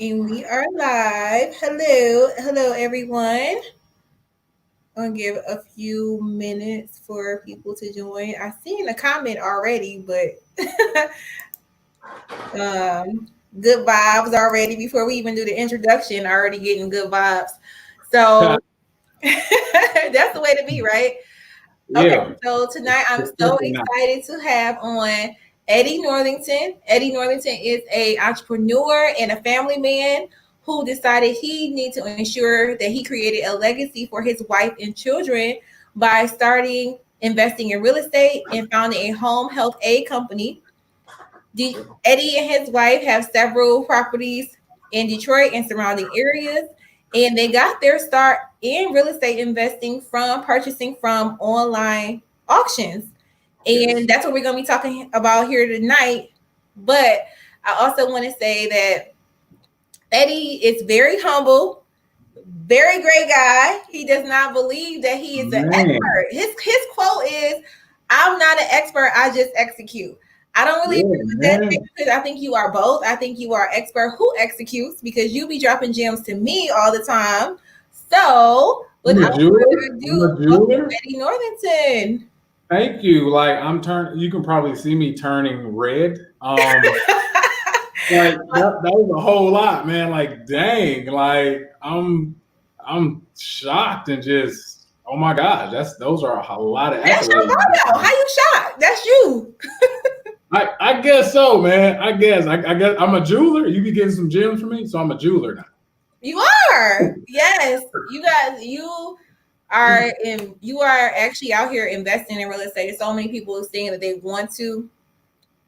And we are live. Hello, everyone. I'm gonna give a few minutes for people to join. I seen a comment already, but good vibes already before we even do the introduction. Already getting good vibes. So that's the way to be, right? Okay, Yeah, so tonight I'm so especially now. excited to have on Eddie Northington. Eddie Northington is a entrepreneur and a family man who decided he needed to ensure that he created a legacy for his wife and children by starting investing in real estate and founding a home health aid company. Eddie and his wife have several properties in Detroit and surrounding areas, and they got their start in real estate investing from purchasing from online auctions. And Yes. that's what we're going to be talking about here tonight. But I also want to say that Eddie is very humble, very great guy. He does not believe that he is an Man, expert. His quote is, "I'm not an expert. I just execute." I don't really yeah, agree with that man. because I think you are both. I think you are an expert who executes because you be dropping gems to me all the time. So, I'm a without jeweler. further I'm a ado, welcome jeweler. Eddie Northington. Thank you. Like I'm turn. You can probably see me turning red. Like that was a whole lot, man. Like, dang. Like I'm shocked and just, oh my gosh, those are a lot of That's your accolades. motto. How you shocked? That's you. I guess so, man. I guess I'm a jeweler. You be getting some gems from me, so I'm a jeweler now. You are. Yes. You are in you are actually out here investing in real estate. So many people are saying that they want to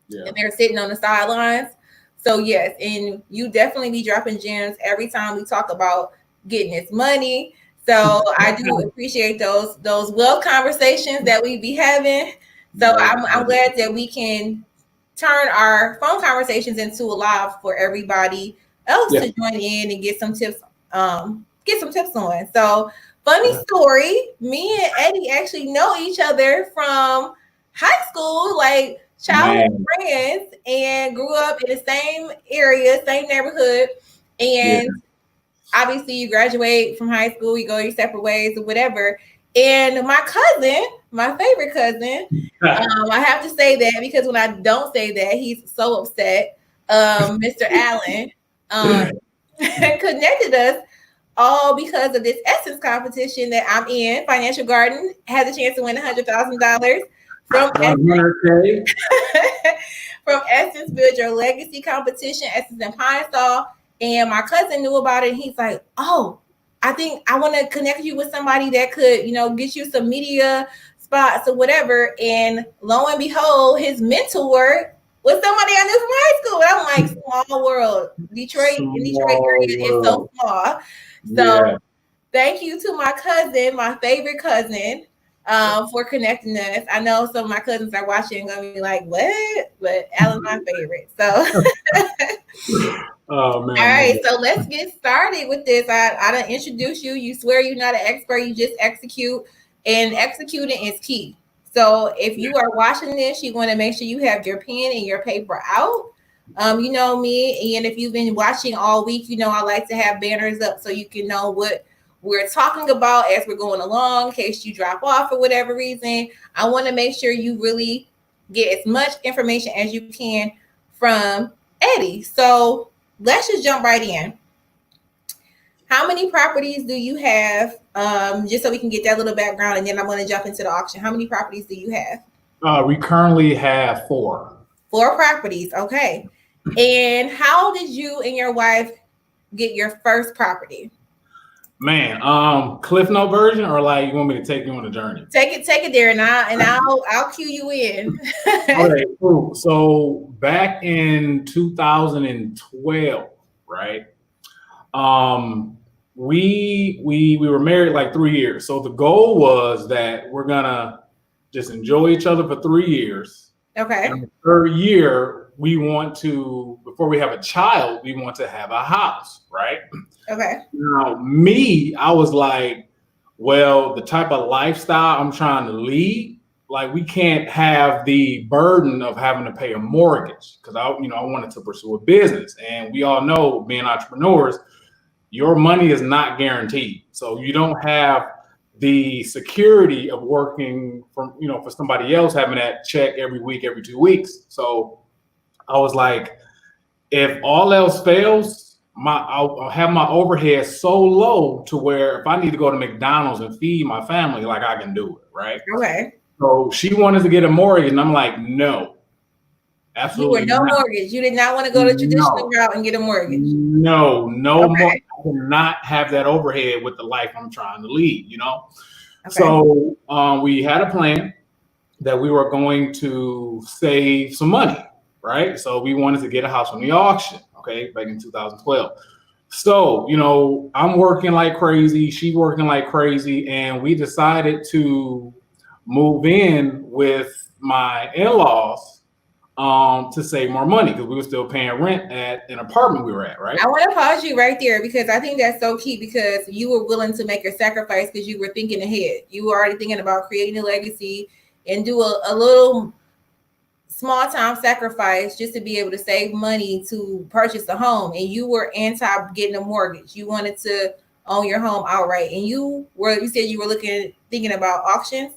Yeah. and they're sitting on the sidelines. So yes, and you definitely be dropping gems every time we talk about getting this money. So I do appreciate those well conversations that we be having. So Most I'm glad that we can turn our phone conversations into a live for everybody else yeah. to join in and get some tips on. So funny Yeah. story, me and Eddie actually know each other from high school, like childhood Man. friends, and grew up in the same area, same neighborhood. Yeah. And obviously you graduate from high school, you go your separate ways or whatever. And my cousin, my favorite cousin, I have to say that because when I don't say that, he's so upset. Mr. Allen um, connected us all because of this Essence competition that I'm in. Financial Garden has a chance to win $100,000 from Essence. 100K. From Essence Build Your Legacy competition, Essence and Pine Sol. And my cousin knew about it. And he's like, "Oh, I think I want to connect you with somebody that could, get you some media spots or whatever." And lo and behold, his mentor was somebody I knew from high school. And I'm like, small world. Detroit, in Detroit Small area is so world. small. So Yeah. thank you to my cousin, my favorite cousin, for connecting us. I know some of my cousins are watching and gonna be like, "What?" But Alan's my favorite. So Oh all man, right, no. so let's get started with this. I done introduce you. You swear you're not an expert, you just execute, and executing is key. So if you are watching this, you want to make sure you have your pen and your paper out. You know me, and if you've been watching all week, you know I like to have banners up so you can know what we're talking about as we're going along. In case you drop off for whatever reason, I want to make sure you really get as much information as you can from Eddie. So let's just jump right in. How many properties do you have? Just so we can get that little background, and then I'm going to jump into the auction. How many properties do you have? We currently have four. Four properties. Okay. And how did you and your wife get your first property? Man, Cliff Note version, or like you want me to take you on a journey? Take it there, and I'll cue you in. Okay, cool. So back in 2012, right? Um, we were married like 3 years. So the goal was that we're gonna just enjoy each other for 3 years. Okay. And the third year, we want to, before we have a child, we want to have a house, right? Okay. Now, me, I was like, well, the type of lifestyle I'm trying to lead, like we can't have the burden of having to pay a mortgage because I wanted to pursue a business, and we all know being entrepreneurs, your money is not guaranteed. So you don't have the security of working for somebody else, having that check every week, every 2 weeks. So I was like, if all else fails, I'll have my overhead so low to where if I need to go to McDonald's and feed my family, like I can do it, right? Okay. So she wanted to get a mortgage, and I'm like, no, absolutely You were no not. mortgage. You did not want to go the traditional route and get a mortgage. No Okay. more. I cannot have that overhead with the life I'm trying to lead, Okay. So we had a plan that we were going to save some money, right? So we wanted to get a house from the auction, okay, back in 2012. So, I'm working like crazy, she working like crazy, and we decided to move in with my in-laws to save more money because we were still paying rent at an apartment we were at, right? I want to pause you right there because I think that's so key because you were willing to make a sacrifice because you were thinking ahead. You were already thinking about creating a legacy and do a little small time sacrifice just to be able to save money to purchase a home. And you were anti getting a mortgage. You wanted to own your home outright. And you said you were thinking about auctions.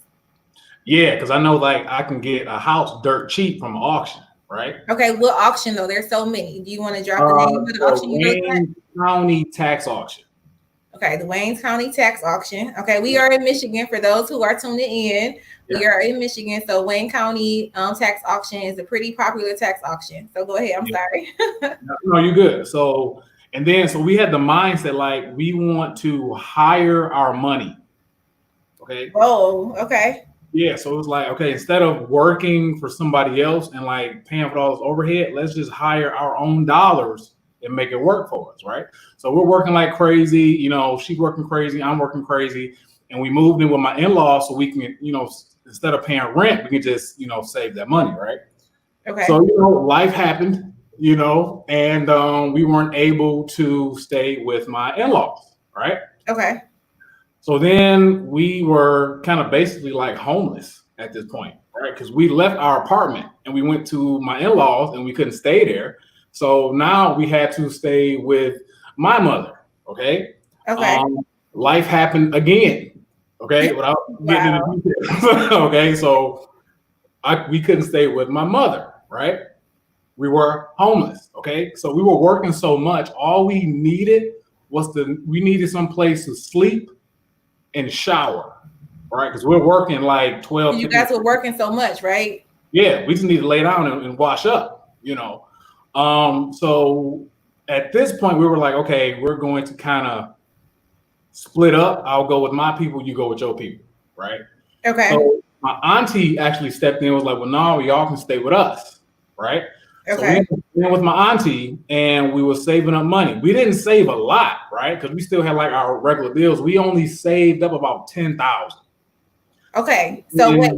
Yeah, because I know like I can get a house dirt cheap from an auction, right? Okay, what auction though? There's so many. Do you want to drop the name of the auction you looked at? Wayne County tax auction. Okay, the Wayne County tax auction. Okay, we are in Michigan. For those who are tuning in, we are in Michigan. So Wayne County tax auction is a pretty popular tax auction. So go ahead. I'm sorry. No, you're good. So we had the mindset like we want to hire our money. Okay. Oh, okay. Yeah, so it was like, okay, instead of working for somebody else and like paying for all this overhead, let's just hire our own dollars and make it work for us, right? So we're working like crazy, she's working crazy, I'm working crazy, and we moved in with my in-laws so we can, instead of paying rent, we can just, save that money, right? Okay. So, life happened, and we weren't able to stay with my in-laws, right? Okay. So then we were kind of basically like homeless at this point, right? Because we left our apartment and we went to my in-laws and we couldn't stay there. So now we had to stay with my mother, okay? Okay. Life happened again, okay? Without getting into details, okay? So we couldn't stay with my mother, right? We were homeless, okay? So we were working so much. All we needed was we needed some place to sleep and shower, right? Because we're working like 12. You guys were working so much, right? Yeah, we just need to lay down and wash up, So at this point, we were like, okay, we're going to kind of split up. I'll go with my people, you go with your people, right? Okay. So my auntie actually stepped in and was like, well, no, y'all can stay with us, right? Okay. So we went with my auntie and we were saving up money. We didn't save a lot, right? Because we still had like our regular bills. We only saved up about $10,000. Okay. So wait,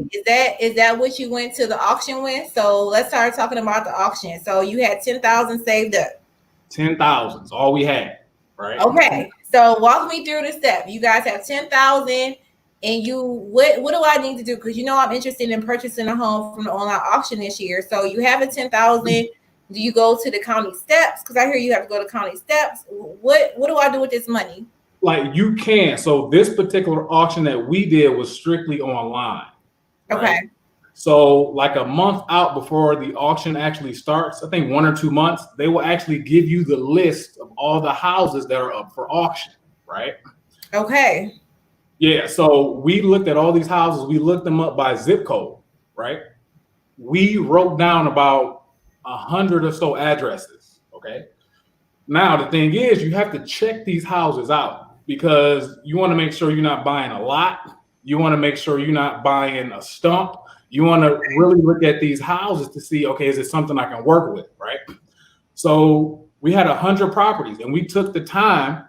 is that what you went to the auction with? So let's start talking about the auction. So you had 10,000 saved up. 10,000 is all we had, right? Okay. So walk me through the step. You guys have 10,000. And what do I need to do? Because I'm interested in purchasing a home from the online auction this year. So you have a 10,000. Do you go to the county steps? Because I hear you have to go to county steps. What do I do with this money? Like you can. So this particular auction that we did was strictly online. Right? Okay. So like a month out before the auction actually starts, I think 1 or 2 months, they will actually give you the list of all the houses that are up for auction, right? Okay. Yeah, so we looked at all these houses. We looked them up by zip code, right? We wrote down about 100 or so addresses, okay? Now, the thing is, you have to check these houses out because you want to make sure you're not buying a lot. You want to make sure you're not buying a stump. You want to really look at these houses to see, okay, is it something I can work with, right? So we had 100 properties and we took the time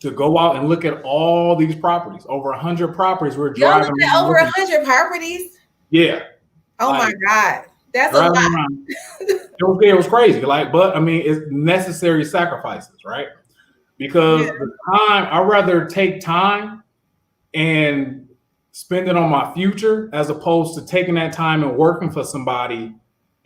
to go out and look at all these properties. Over 100 properties. We're driving. Y'all looked at over 100 properties? Yeah. Oh my God. That's a lot. It was crazy. But I mean, it's necessary sacrifices, right? Because the time, I'd rather take time and spend it on my future as opposed to taking that time and working for somebody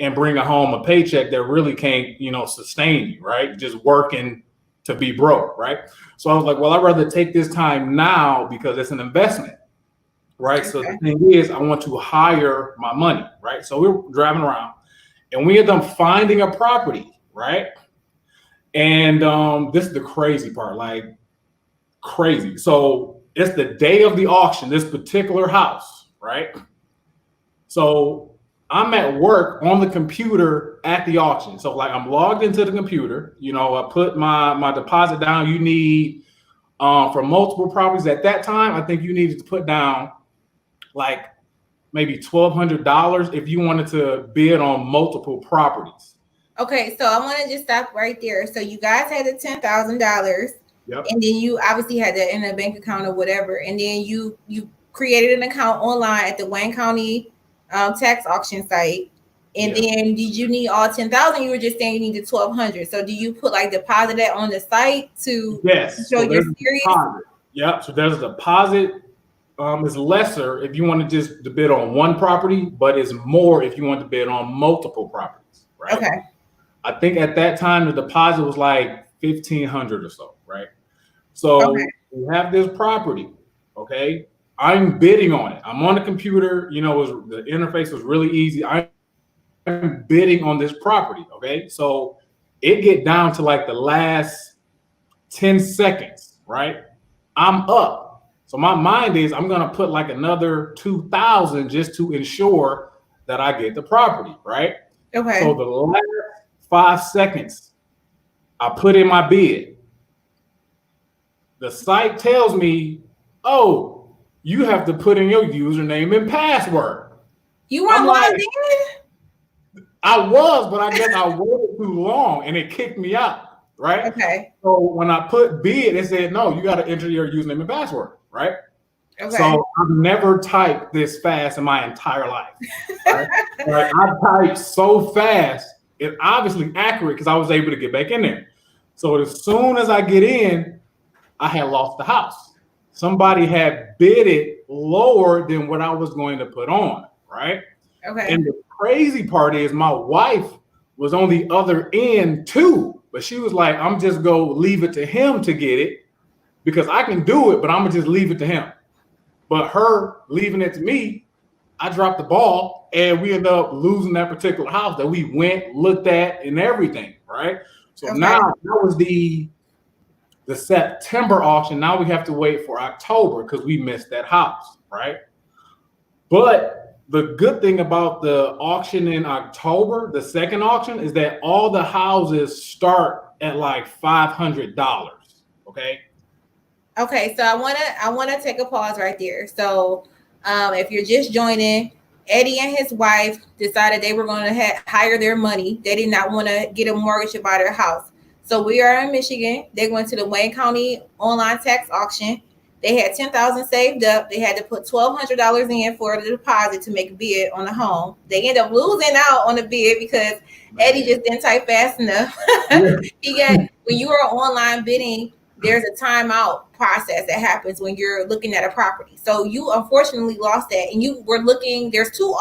and bringing home a paycheck that really can't, sustain you, right? Just working to be broke, right? So I was like, well, I'd rather take this time now because it's an investment, right? Okay. So the thing is, I want to hire my money, right? So we were driving around and we ended up finding a property, right? And this is the crazy part, like crazy. So it's the day of the auction, this particular house, right? So I'm at work on the computer at the auction. So like I'm logged into the computer, I put my deposit down. You need for multiple properties at that time, I think you needed to put down like maybe $1,200 if you wanted to bid on multiple properties. Okay, so I want to just stop right there. So you guys had the $10,000, yep. And then you obviously had that in a bank account or whatever, and then you created an account online at the Wayne County tax auction site, and then did you need all 10,000? You were just saying you needed 1,200. So do you put like deposit that on the site to show you're serious? Yep. So there's a deposit. It's lesser if you want to just bid on one property, but it's more if you want to bid on multiple properties, right? Okay. I think at that time the deposit was like $1,500 or so, right? So we have this property, okay? I'm bidding on it. I'm on the computer. The interface was really easy. I'm bidding on this property, okay? So it get down to like the last 10 seconds, right? I'm up. So my mind is I'm gonna put like another 2,000 just to ensure that I get the property, right? Okay. So the last 5 seconds, I put in my bid. The site tells me, oh, you have to put in your username and password. You weren't logged in? I was, but I guess I waited too long and it kicked me out, right? Okay. So when I put bid, it said, no, you got to enter your username and password, right? Okay. So I've never typed this fast in my entire life. Right? Right? I typed so fast, it's obviously accurate because I was able to get back in there. So as soon as I get in, I had lost the house. Somebody had bid it lower than what I was going to put on, right? Okay. And the crazy part is my wife was on the other end too, but she was like, I'm just going to leave it to him to get it because I can do it, but I'm going to just leave it to him. But her leaving it to me, I dropped the ball and we ended up losing that particular house that we went, looked at and everything, right? So now that was the September auction. Now we have to wait for October because we missed that house, right? But the good thing about the auction in October, the second auction, is that all the houses start at like $500. Okay. Okay, so I wanna take a pause right there. So if you're just joining, Eddie and his wife decided they were going to hire their money. They did not want to get a mortgage to buy their house. So we are in Michigan. They went to the Wayne County online tax auction. They had $10,000 saved up. They had to put $1,200 in for the deposit to make a bid on the home. They ended up losing out on the bid because Eddie just didn't type fast enough. When you are online bidding, there's a timeout process that happens when you're looking at a property. So you unfortunately lost that, and you were looking. There's two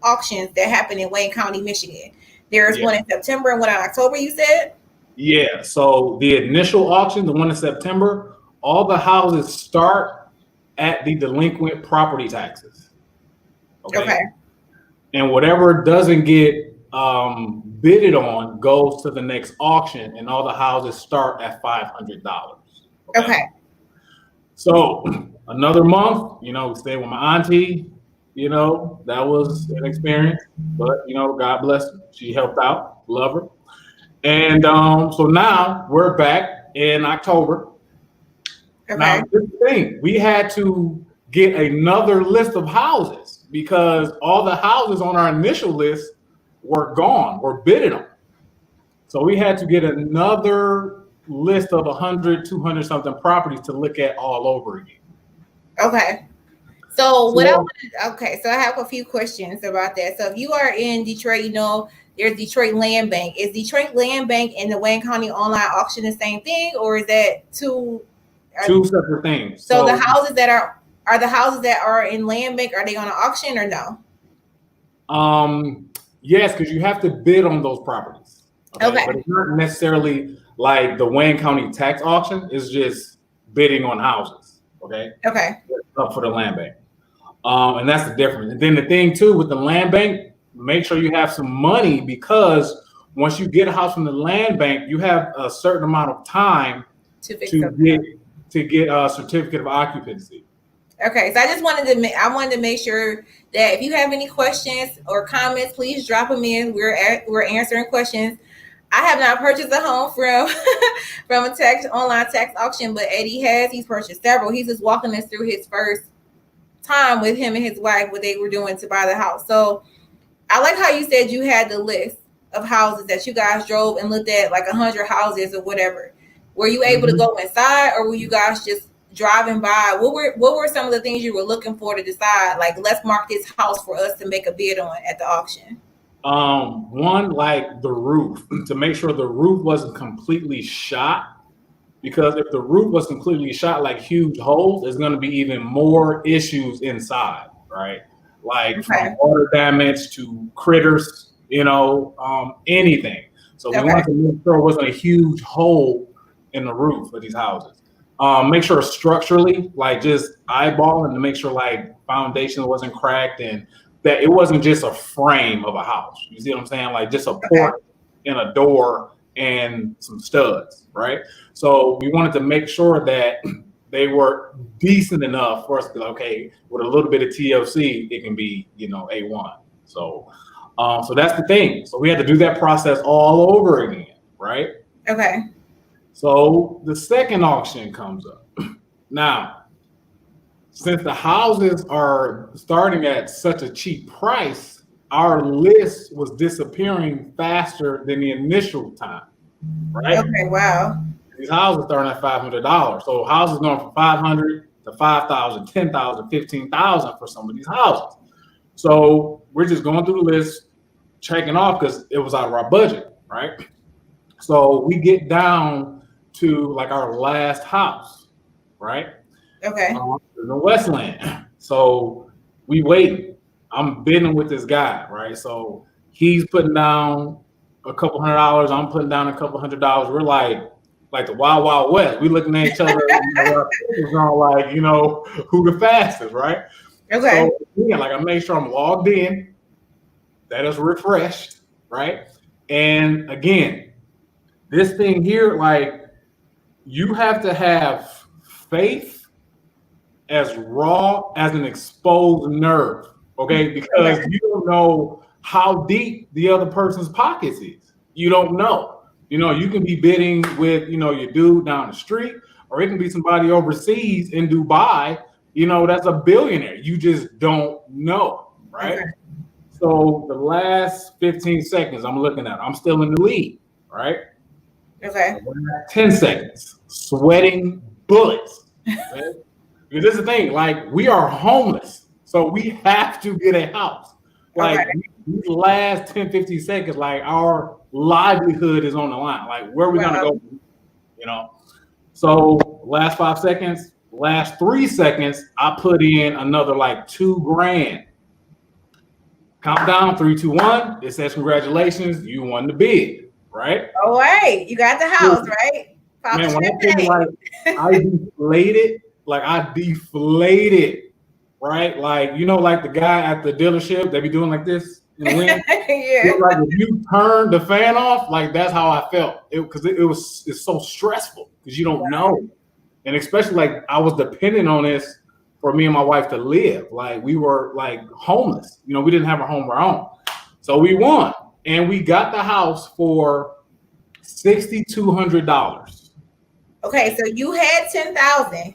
auctions that happen in Wayne County, Michigan. There's one in September and one in October. You said. Yeah, so the initial auction, the one in September, all the houses start at the delinquent property taxes. Okay. And whatever doesn't get bidded on goes to the next auction, and all the houses start at $500. Okay. So another month, we stayed with my auntie, that was an experience, but God bless her. She helped out, love her. And so now we're back in October. Okay. Now, this thing, we had to get another list of houses because all the houses on our initial list were gone, were bidded on. So we had to get another list of 100, 200 something properties to look at all over again. Okay. So I have a few questions about that. So if you are in Detroit, there's Detroit Land Bank. Is Detroit Land Bank and the Wayne County online auction the same thing, or is that two separate things? So the houses that are Are the houses that are in land bank, are they on an auction or no? Yes, because you have to bid on those properties. Okay, but Okay. it's not necessarily like the Wayne County tax auction. It's just bidding on houses. Okay, Okay. up for the land bank. And that's the difference. And then the thing too with the land bank, make sure you have some money, because once you get a house from the land bank, you have a certain amount of time To fix to up. get a certificate of occupancy. Okay, so I just wanted to make sure that if you have any questions or comments, please drop them in. We're answering questions. I have not purchased a home from from a online tax auction, but Eddie has. He's purchased several. He's just walking us through his first time with him and his wife, what they were doing to buy the house. So I like how you said you had the list of houses that you guys drove and looked at, like 100 houses or whatever. Were you able to go inside, or were you guys just driving by? What were some of the things you were looking for to decide, like, let's mark this house for us to make a bid on at the auction? One, like the roof, to make sure the roof wasn't completely shot. Because if the roof was completely shot, like huge holes, there's going to be even more issues inside, right? Like from water damage to critters, anything. So we wanted to make sure it wasn't a huge hole in the roof of these houses. Make sure structurally, like just eyeballing to make sure like foundation wasn't cracked and that it wasn't just a frame of a house. You see what I'm saying? Like just a port and a door and some studs, right? So we wanted to make sure that they were decent enough for us to be like, okay, with a little bit of TLC, it can be, A1. So that's the thing. So we had to do that process all over again, right? Okay. So the second auction comes up. Now, since the houses are starting at such a cheap price, our list was disappearing faster than the initial time, right? Okay, wow. These houses starting at $500. So houses going from 500 to 5,000, 10,000, 15,000 for some of these houses. So we're just going through the list, checking off because it was out of our budget, right? So we get down to like our last house, right? Okay. In the Westland. So we wait. I'm bidding with this guy, right? So he's putting down a couple $100. I'm putting down a couple $100. We're like the Wild Wild West. We looking at each other, like, who the fastest, right? Okay. So yeah, like I make sure I'm logged in, that is refreshed, right? And again, this thing here, like you have to have faith as raw as an exposed nerve, okay? Because you don't know how deep the other person's pockets is. You don't know. You can be bidding with, your dude down the street, or it can be somebody overseas in Dubai, that's a billionaire. You just don't know, right? Okay. So the last 15 seconds I'm looking at, I'm still in the lead, right? Okay. 10 seconds, sweating bullets. Right? Because this is the thing, like we are homeless, so we have to get a house. Like these last 10, 15 seconds, like our livelihood is on the line. Like where are we gonna go? So last 5 seconds, last 3 seconds, I put in another like $2,000. Countdown, 3, 2, 1. It says congratulations, you won the bid, right? All right, you got the house, right? Man, when I tell you, like I deflated, right? Like, like the guy at the dealership, they be doing like this in the wind. Yeah. Like if you turn the fan off, like that's how I felt. Because it's so stressful because you don't know. And especially like I was dependent on this for me and my wife to live. Like we were like homeless. We didn't have a home of our own. So we won. And we got the house for $6,200. Okay, so you had 10,000.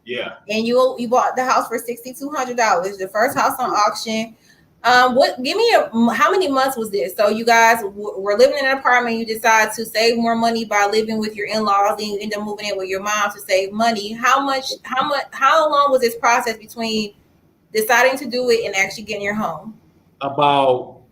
Yeah. And you bought the house for $6,200. The first house on auction. How many months was this? So you guys were living in an apartment. You decide to save more money by living with your in-laws, and you end up moving in with your mom to save money. How long was this process between deciding to do it and actually getting your home? About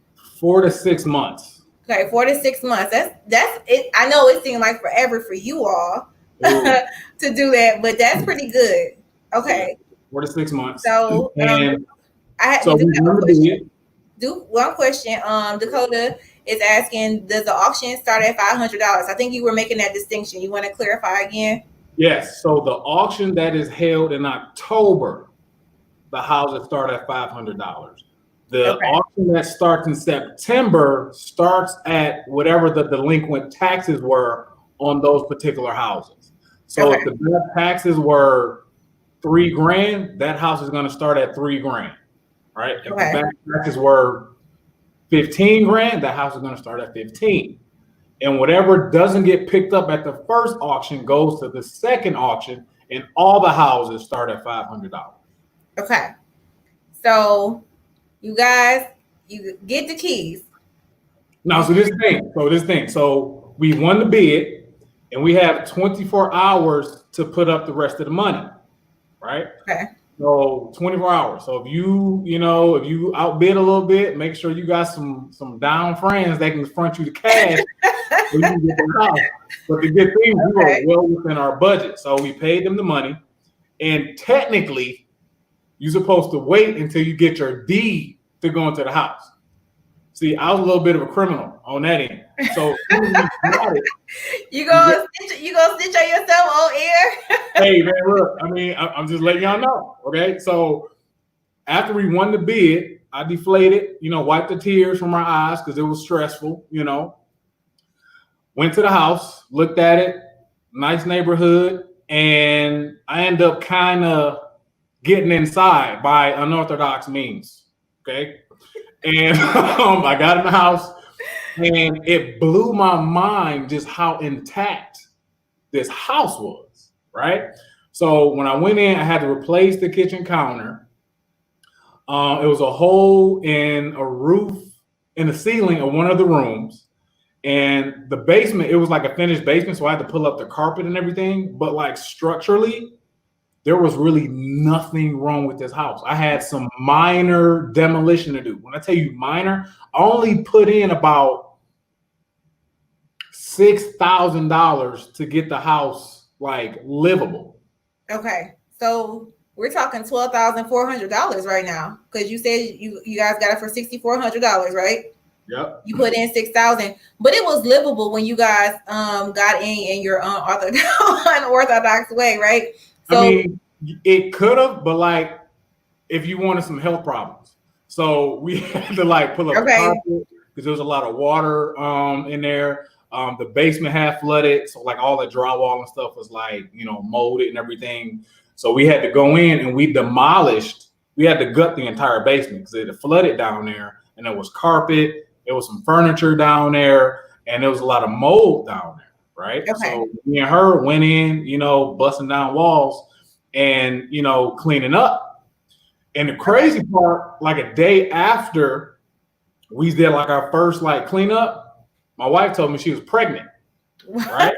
4 to 6 months. Okay, 4 to 6 months. That's it. I know it seemed like forever for you all to do that, but that's pretty good. Okay. 4 to 6 months. So And we so do we have a want to question. be Do one question. Dakota is asking, does the auction start at $500? I think you were making that distinction. You want to clarify again? Yes. So the auction that is held in October, the houses start at $500. The Okay. auction that starts in September starts at whatever the delinquent taxes were on those particular houses. So if the best taxes were $3,000, that house is going to start at $3,000. Right? If the back taxes were $15,000, that house is going to start at 15. And whatever doesn't get picked up at the first auction goes to the second auction, and all the houses start at $500. Okay. So you guys, you get the keys. Now, so this thing. So we won the bid, and we have 24 hours to put up the rest of the money, right? Okay. So 24 hours. So if you outbid a little bit, make sure you got some down friends that can front you the cash. So you can get the house. But the good thing, we were well within our budget, so we paid them the money. And technically, you're supposed to wait until you get your deed to go into the house. See, I was a little bit of a criminal on that end. So you gonna snitch on yourself on air? Hey man, look, I mean, I'm just letting y'all know. Okay. So after we won the bid, I deflated, wiped the tears from my eyes because it was stressful, Went to the house, looked at it, nice neighborhood, and I ended up kind of getting inside by unorthodox means. Okay. And I got in the house, and it blew my mind just how intact this house was, right? So when I went in, I had to replace the kitchen counter. It was a hole in a roof in the ceiling of one of the rooms. And the basement, it was like a finished basement, so I had to pull up the carpet and everything. But like structurally, there was really nothing wrong with this house. I had some minor demolition to do. When I tell you minor, I only put in about $6,000 to get the house like livable. Okay, so we're talking $12,400 right now because you said you guys got it for $6,400, right? Yep. You put in $6,000, but it was livable when you guys got in your unorthodox way, right? So, I mean, it could have, but like if you wanted some health problems, so we had to like pull up the carpet because there was a lot of water in there. The basement had flooded, so like all the drywall and stuff was like molded and everything. So we had to go in and we demolished. We had to gut the entire basement because it had flooded down there, and there was carpet. There was some furniture down there, and there was a lot of mold down there, right? Okay. So me and her went in, busting down walls and, cleaning up. And the crazy part, like a day after we did like our first like cleanup, my wife told me she was pregnant, right?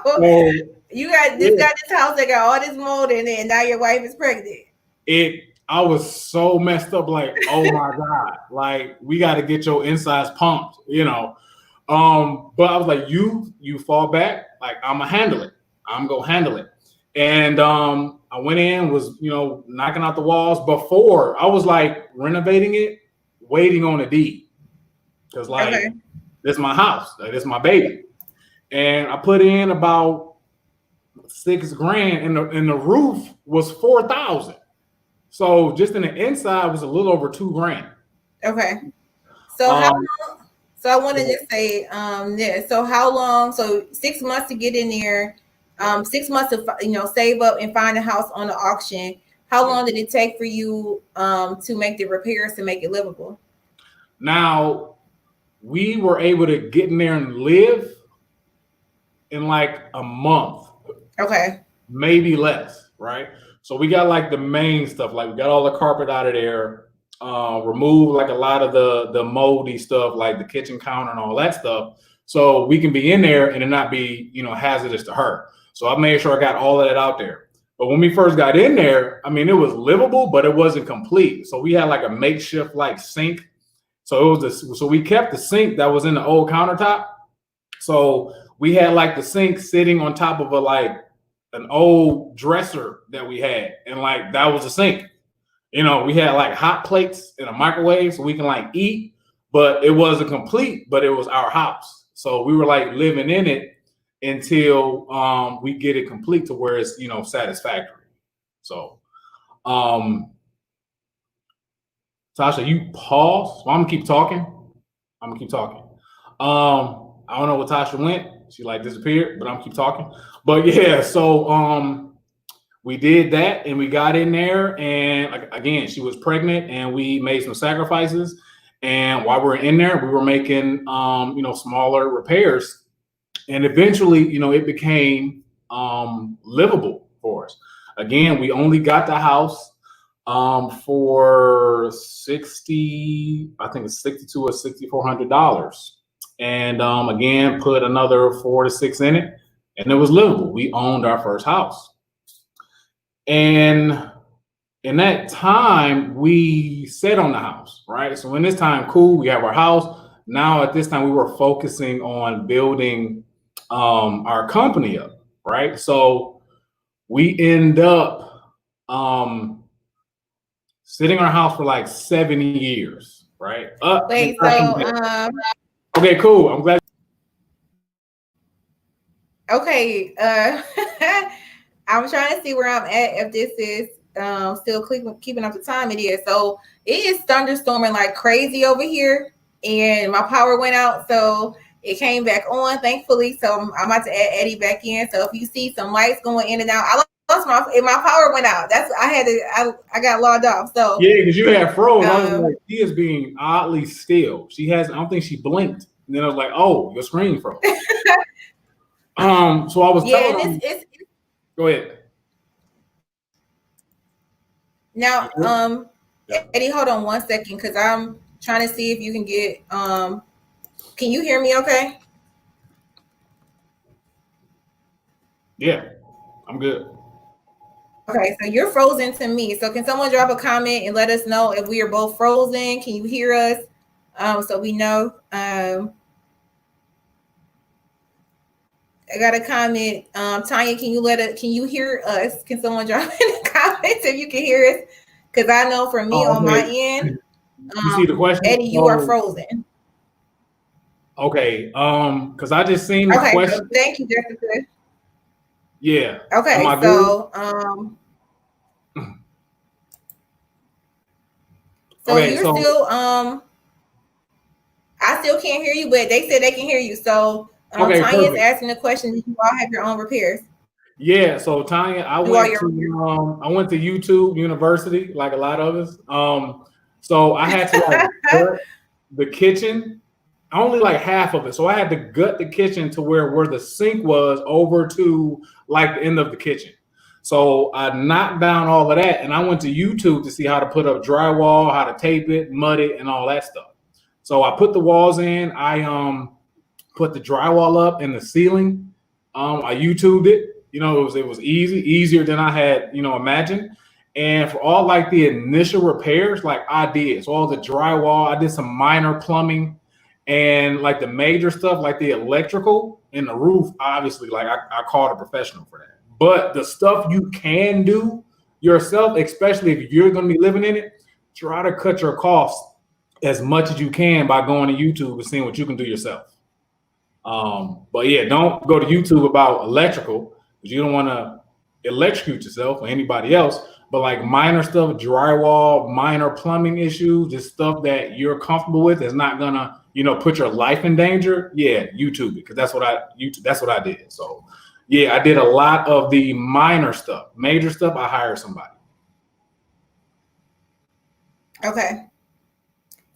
So, you got this house that got all this mold in it, and now your wife is pregnant. I was so messed up, like, oh my God, like we got to get your insides pumped, But I was like, you fall back, like I'm gonna handle it. I'm gonna handle it. And I went in, was knocking out the walls before I was like renovating it, waiting on a deed, because like this is my house, like this is my baby, and I put in about $6,000, and the roof was $4,000. So just in the inside was a little over $2,000. Okay. So how long, so I want to just say this. So how long? So 6 months to get in there, 6 months to save up and find a house on the auction. How long did it take for you to make the repairs to make it livable? Now we were able to get in there and live in like a month. Okay. Maybe less, right? So we got like the main stuff, like we got all the carpet out of there, removed like a lot of the moldy stuff, like the kitchen counter and all that stuff. So we can be in there and it not be, hazardous to her. So I made sure I got all of that out there. But when we first got in there, I mean, it was livable, but it wasn't complete. So we had like a makeshift like sink. So so we kept the sink that was in the old countertop. So we had like the sink sitting on top of a like an old dresser that we had, and like that was a sink. You know, we had like hot plates and a microwave so we can like eat, but it wasn't complete, but it was our house. So we were like living in it until we get it complete to where it's, you know, satisfactory. So Tasha, you pause. So I'm gonna keep talking. I'm gonna keep talking. I don't know what Tasha went. She like disappeared, but I'm gonna keep talking. But yeah, so we did that and we got in there, and again, she was pregnant and we made some sacrifices. And while we were in there, we were making you know, smaller repairs, and eventually, you know, it became livable for us. Again, we only got the house for 60, I think it's 62 or $6,400. And again, put another 4 to 6 in it, and it was livable. We owned our first house. And in that time, we sat on the house, right? So in this time, cool, we have our house. Now at this time, we were focusing on building our company up, right? So we end up sitting in our house for like 7 years, right? Wait, so okay, cool. I'm glad. Okay, I'm trying to see where I'm at, if this is still keeping up the time. It is. So it is thunderstorming like crazy over here, and my power went out, so it came back on, thankfully. So I'm about to add Eddie back in. So if you see some lights going in and out, I lost my power went out. That's I got logged off. So yeah, because you had froze. I was like, she is being oddly still. She has, I don't think she blinked. And then I was like, oh, your screen froze. So I was telling it's go ahead. Now, Eddie, hold on 1 second, because I'm trying to see if you can get can you hear me okay? Yeah, I'm good. Okay, so you're frozen to me. So can someone drop a comment and let us know if we are both frozen? Can you hear us? So we know. I got a comment. Tanya, can you hear us? Can someone drop in the comments if you can hear us? Because I know for me on my end, you see the question? Eddie, you are frozen. Okay, because I just seen the question. So thank you, Jessica. Yeah. Okay, so so okay, you're still I still can't hear you, but they said they can hear you. So Tanya's asking the question, do you all have your own repairs? Yeah, so Tanya, I went to YouTube University, like a lot of us. So I had to like gut the kitchen, only like half of it. So I had to gut the kitchen to where the sink was over to like the end of the kitchen. So I knocked down all of that, and I went to YouTube to see how to put up drywall, how to tape it, mud it, and all that stuff. So I put the walls in. I put the drywall up in the ceiling. I YouTubed it. You know, it was easier than I had, you know, imagined. And for all like the initial repairs, like I did. So all the drywall, I did some minor plumbing, and like the major stuff, like the electrical and the roof, obviously, like I called a professional for that. But the stuff you can do yourself, especially if you're going to be living in it, try to cut your costs as much as you can by going to YouTube and seeing what you can do yourself. But yeah, don't go to YouTube about electrical, because you don't want to electrocute yourself or anybody else. But like minor stuff, drywall, minor plumbing issues, just stuff that you're comfortable with is not gonna, you know, put your life in danger. Yeah, YouTube it, because that's what I did. So yeah, I did a lot of the minor stuff. Major stuff, I hired somebody. Okay.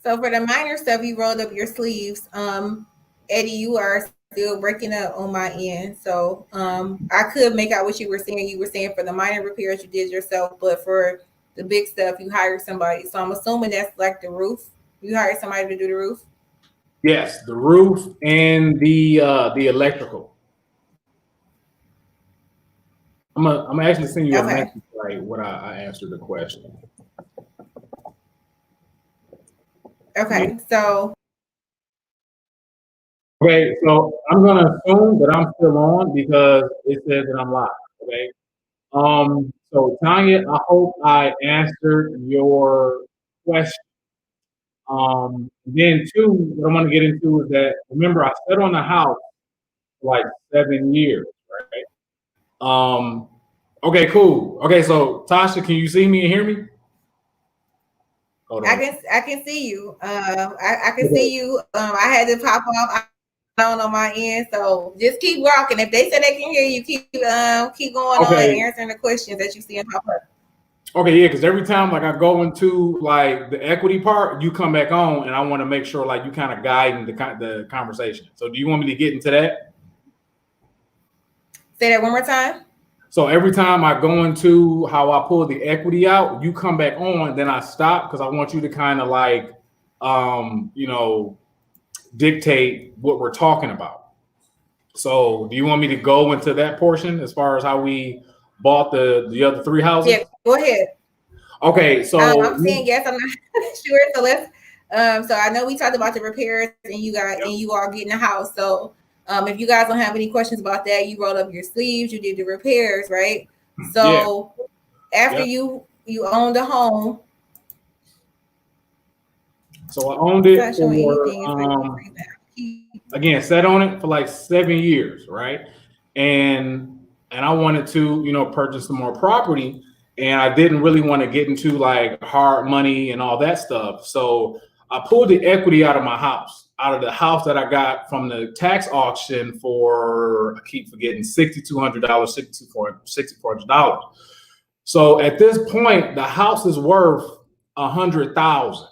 So for the minor stuff, you rolled up your sleeves. Eddie, you are still breaking up on my end. So I could make out what you were saying. You were saying for the minor repairs you did yourself, but for the big stuff you hired somebody. So I'm assuming that's like the roof. You hired somebody to do the roof? Yes, the roof and the electrical. I'm gonna actually send you a message right when I answer the question. Okay, yeah. So I'm gonna assume that I'm still on because it says that I'm live. Okay. So Tanya, I hope I answered your question. Then two, what I want to get into is that remember I sat on the house for like 7 years, right? Um, okay, cool. Okay, so Tasha, can you see me and hear me? Hold on. I can see you. I can Okay. see you. I had to pop off on my end, so just keep rocking. If they say they can hear you, keep going on and Okay. answering the questions that you see in pop up. Okay, yeah, because every time like I go into like the equity part, you come back on, and I want to make sure like you kind of guiding the conversation. So do you want me to get into that? Say that one more time. So every time I go into how I pull the equity out, you come back on, then I stop because I want you to kind of like, you know, dictate what we're talking about. So do you want me to go into that portion as far as how we bought the other three houses? Yeah, go ahead. Okay, so I'm saying yes. I'm not sure. So let's. So I know we talked about the repairs, and you all getting a house. So if you guys don't have any questions about that, you rolled up your sleeves. You did the repairs, right? yeah, So after yeah. you owned the home, So I owned it's it not showing for anything. It's like again, sat on it for like 7 years, right? And I wanted to, you know, purchase some more property, and I didn't really want to get into like hard money and all that stuff. So I pulled the equity out of my house, out of the house that I got from the tax auction for I keep forgetting $6,200, $6,400. So at this point, the house is worth 100,000,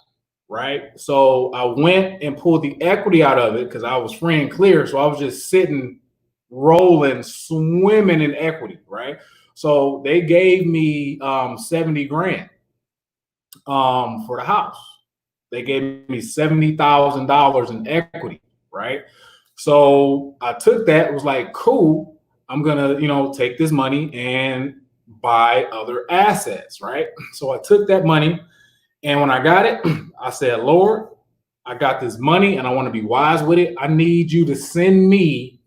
right? So I went and pulled the equity out of it because I was free and clear. So I was just sitting, rolling, swimming in equity, right? So they gave me 70 grand for the house. They gave me $70,000 in equity, right? So I took that, was like, cool, I'm gonna, you know, take this money and buy other assets, right? So I took that money, and when I got it, I said, Lord, I got this money and I want to be wise with it. I need you to send me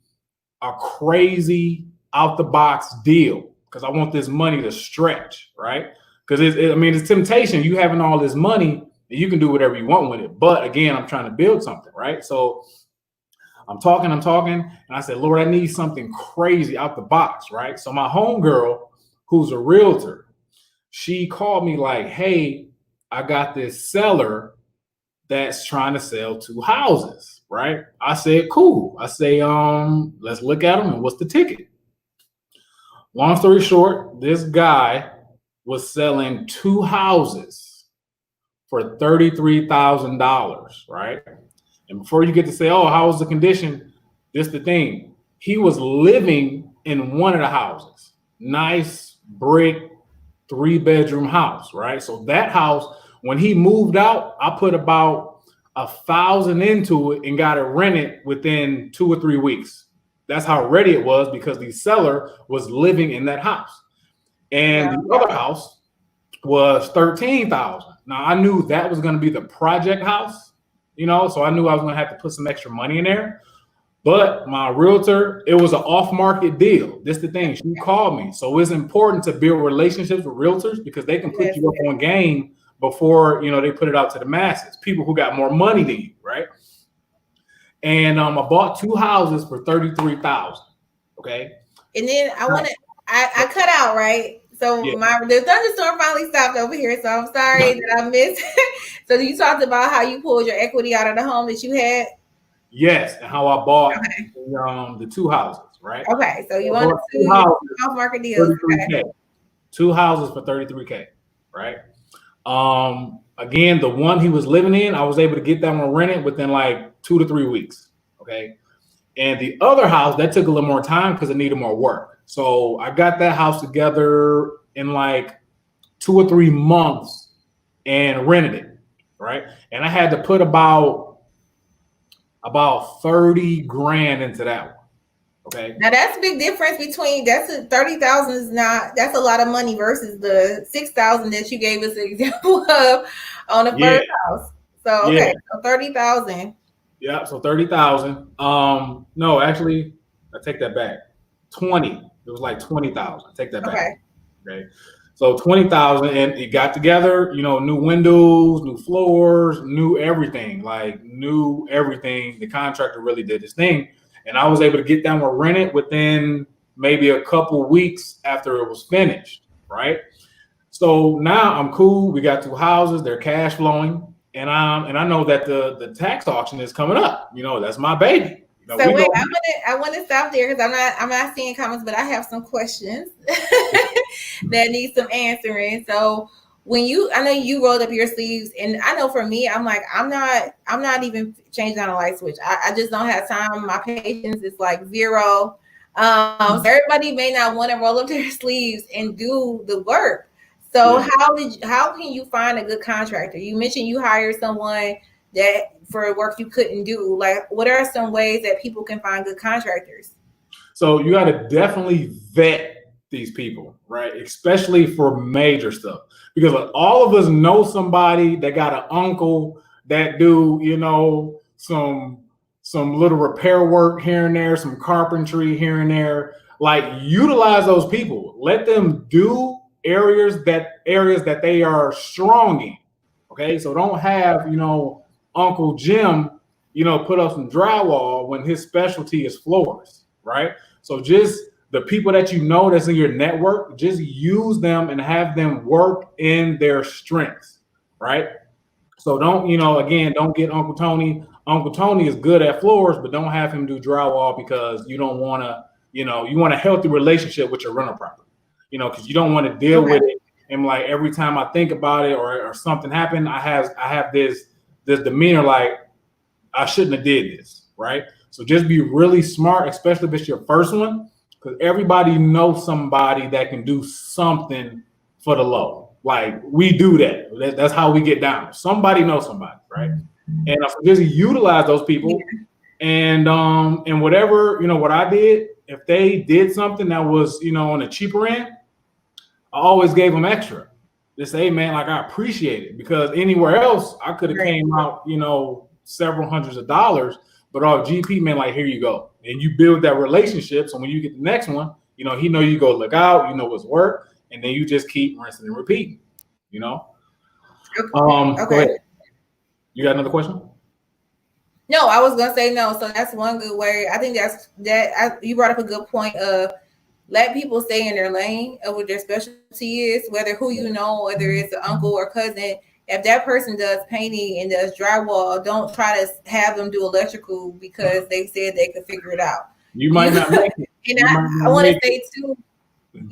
a crazy out the box deal because I want this money to stretch, right? Because I mean, it's temptation. You having all this money, you can do whatever you want with it. But again, I'm trying to build something, right? So I'm talking, and I said, Lord, I need something crazy out the box, right? So my homegirl, who's a realtor, she called me like, hey, I got this seller that's trying to sell two houses, right? I said, cool. I say, let's look at them and what's the ticket? Long story short, this guy was selling two houses for $33,000, right? And before you get to say, oh, how was the condition? This the thing. He was living in one of the houses. Nice brick 3-bedroom house, right? So that house, when he moved out, I put about 1,000 into it and got it rented within 2 or 3 weeks. That's how ready it was because the seller was living in that house. And the other house was 13,000. Now I knew that was going to be the project house, you know, so I knew I was going to have to put some extra money in there. But my realtor, it was an off-market deal. This is the thing. She called me. So it's important to build relationships with realtors because they can put you up on game before, you know, they put it out to the masses, people who got more money than you, right? And I bought two houses for 33,000. Okay. And then I cut out, right? So Yeah. the thunderstorm finally stopped over here. So I'm sorry that I missed. So you talked about how you pulled your equity out of the home that you had. Yes, and how I bought the two houses, right? Okay, so you want two off-market deals. 33K. Two houses for 33K, right? Again, the one he was living in, I was able to get that one rented within like 2 to 3 weeks. Okay. And the other house, that took a little more time because it needed more work. So I got that house together in like 2 or 3 months and rented it. Right. And I had to put about 30 grand into that one. Okay. Now that's a big difference between 30,000 is not, that's a lot of money versus the 6,000 that you gave us an example of on the first house. So okay, so 30,000. Yeah, so 30,000. No, actually, I take that back. 20. It was like 20,000. Take that back. Okay. Okay. So 20,000, and it got together, new windows, new floors, new everything, like new everything. The contractor really did his thing. And I was able to get them to rent it within maybe a couple weeks after it was finished. Right. So now I'm cool. We got two houses, they're cash flowing. And I know that the tax auction is coming up. That's my baby. So We wait, go. I want to stop there because I'm not seeing comments, but I have some questions that need some answering. So I know you rolled up your sleeves, and I know for me, I'm like, I'm not even changing on a light switch. I just don't have time. My patience is like zero. So everybody may not want to roll up their sleeves and do the work. So Yeah. how can you find a good contractor? You mentioned you hired someone that for work you couldn't do. Like, what are some ways that people can find good contractors? So you got to definitely vet these people, right? Especially for major stuff, because all of us know somebody that got an uncle that do, some little repair work here and there, some carpentry here and there. Like, utilize those people. Let them do areas that they are strong in. Okay, so don't have Uncle Jim put up some drywall when his specialty is floors, right? So just the people that that's in your network, just use them and have them work in their strengths, right? So again, don't get Uncle Tony. Uncle Tony is good at floors, but don't have him do drywall, because you don't want to, you want a healthy relationship with your rental property, because you don't want to deal with it. And like every time I think about it, or something happened, I have this demeanor like I shouldn't have did this, right? So just be really smart, especially if it's your first one, because everybody knows somebody that can do something for the low. Like, we do that. That's how we get down. Somebody knows somebody, right? And just utilize those people. And whatever, what I did, if they did something that was, on the cheaper end, I always gave them extra. Just say, hey, man, like, I appreciate it, because anywhere else I could have came out, several hundreds of dollars, but our GP, man, like, here you go. And you build that relationship. So when you get the next one, he know you go look out, what's work, and then you just keep rinsing and repeating, Okay. Go ahead. You got another question? No, I was gonna say no. So that's one good way. I think you brought up a good point of let people stay in their lane of what their specialty is, whether who whether it's an uncle or cousin. If that person does painting and does drywall, don't try to have them do electrical because they said they could figure it out. You might not make it. And I want to say too,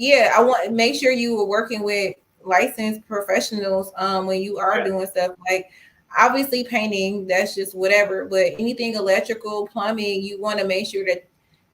I want to make sure you were working with licensed professionals when you are doing stuff. Like, obviously painting, that's just whatever, but anything electrical, plumbing, you want to make sure that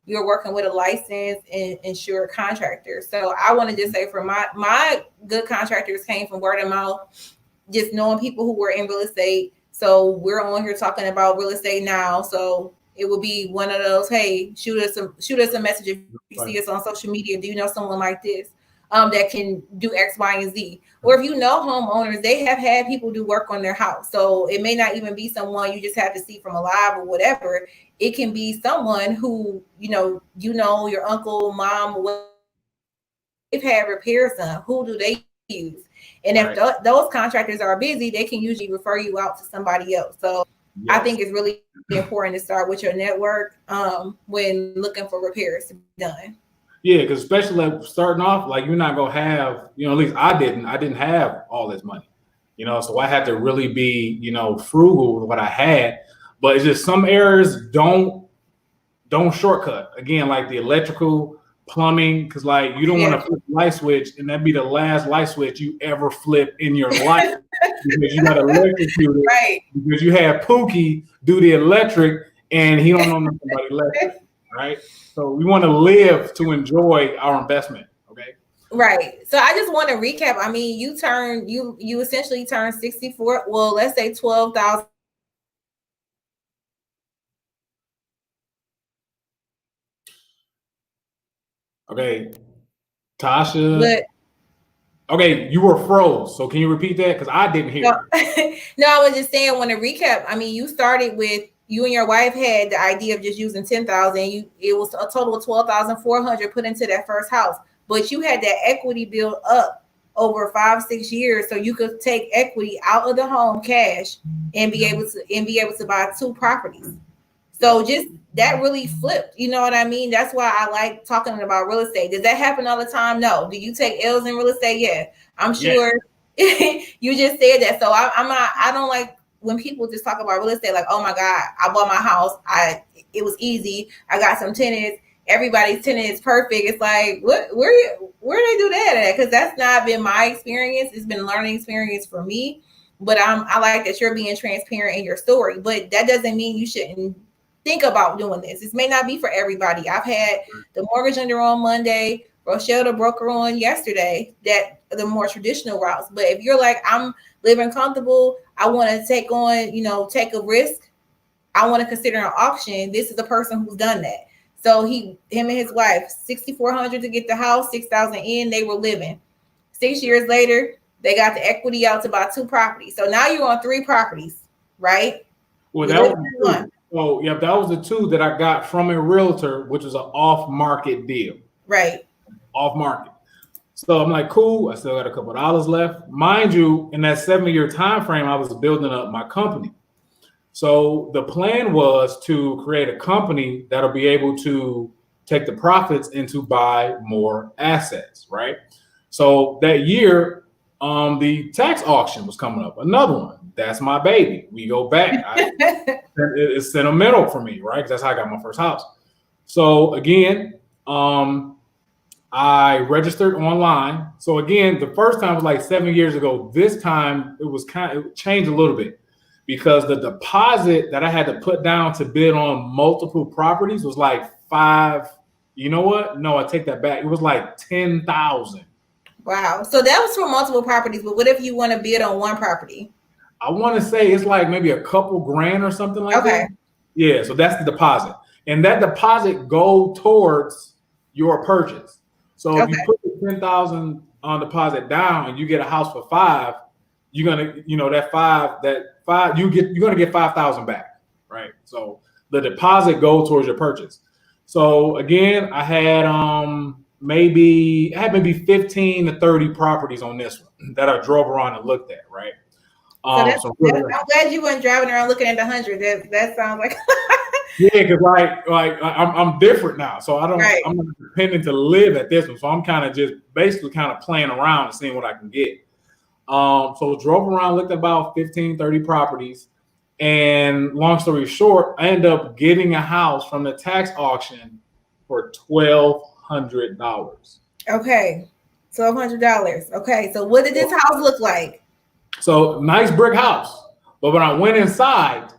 you're working with a licensed and insured contractor. So I want to just say, for my good contractors came from word of mouth, just knowing people who were in real estate. So we're on here talking about real estate now. So it would be one of those, hey, shoot us a message if you see us on social media. Do you know someone like this that can do X, Y, and Z? Or if homeowners, they have had people do work on their house. So it may not even be someone you just have to see from alive or whatever. It can be someone who, your uncle, mom, they've had repairs done. Who do they use? And if those contractors are busy, they can usually refer you out to somebody else. So I think it's really important to start with your network when looking for repairs to be done. Yeah, because especially like starting off, like, you're not gonna have, at least I didn't have all this money, so I had to really be, frugal with what I had. But it's just some areas don't shortcut. Again, like the electrical, plumbing, because like you don't want to flip the light switch and that be the last light switch you ever flip in your life, because you got electrocuted, because you had Pookie do the electric and he don't know nothing about electric, right? So we want to live to enjoy our investment. Okay. Right. So I just want to recap. I mean, you essentially turned 64. Well, let's say 12,000. Okay. Tasha. Okay, you were froze. So can you repeat that? Because I didn't hear. No, I was just saying, I want to recap. I mean, you started with, you and your wife had the idea of just using 10,000, it was a total of 12,400 put into that first house, but you had that equity built up over 5-6 years, so you could take equity out of the home cash and be able to buy 2 properties. So just that really flipped. You know what I mean? That's why I like talking about real estate. Does that happen all the time? No. Do you take L's in real estate? Yeah. I'm sure you just said that. So I'm not, I don't like when people just talk about real estate like, oh my God, I bought my house. It was easy. I got some tenants. Everybody's tenant is perfect. It's like, where do they do that at? Because that's not been my experience. It's been a learning experience for me. But I like that you're being transparent in your story. But that doesn't mean you shouldn't think about doing this. This may not be for everybody. I've had the mortgage lender on Monday, Rochelle the broker on yesterday, that the more traditional routes. But if you're like, I'm living comfortable, I want to take on, take a risk, I want to consider an auction, this is a person who's done that. So him and his wife, $6,400 to get the house, $6,000 in, they were living. 6 years later, they got the equity out to buy 2 properties. So now you're on 3 properties, right? Well, that was one. Oh, yeah, that was the 2 that I got from a realtor, which was an off-market deal. Right. Off-market. So I'm like, cool. I still got a couple of dollars left. Mind you, in that 7-year time frame, I was building up my company. So the plan was to create a company that'll be able to take the profits and to buy more assets, right? So that year, the tax auction was coming up. Another one. That's my baby. We go back. It's sentimental for me, right? Because that's how I got my first house. So again, I registered online. So again, the first time was like 7 years ago. This time it changed a little bit because the deposit that I had to put down to bid on multiple properties was like 5. You know what? No, I take that back. It was like 10,000. Wow. So that was for multiple properties. But what if you want to bid on one property? I want to say it's like maybe a couple grand or something like that. Yeah, so that's the deposit. And that deposit go towards your purchase. So if you put the 10,000 on deposit down and you get a house for 5, you're gonna, that 5, you're gonna get 5,000 back, right? So the deposit goes towards your purchase. So again, I had maybe 15 to 30 properties on this one that I drove around and looked at, right? I'm glad you weren't driving around looking at the 100. That sounds like yeah, because like I'm different now, so I'm not dependent to live at this one. So I'm kind of just basically kind of playing around and seeing what I can get. So drove around, looked at about 15, 30 properties, and long story short, I ended up getting a house from the tax auction for $1,200. Okay, $1,200. Okay, so what did this house look like? So nice brick house, but when I went inside,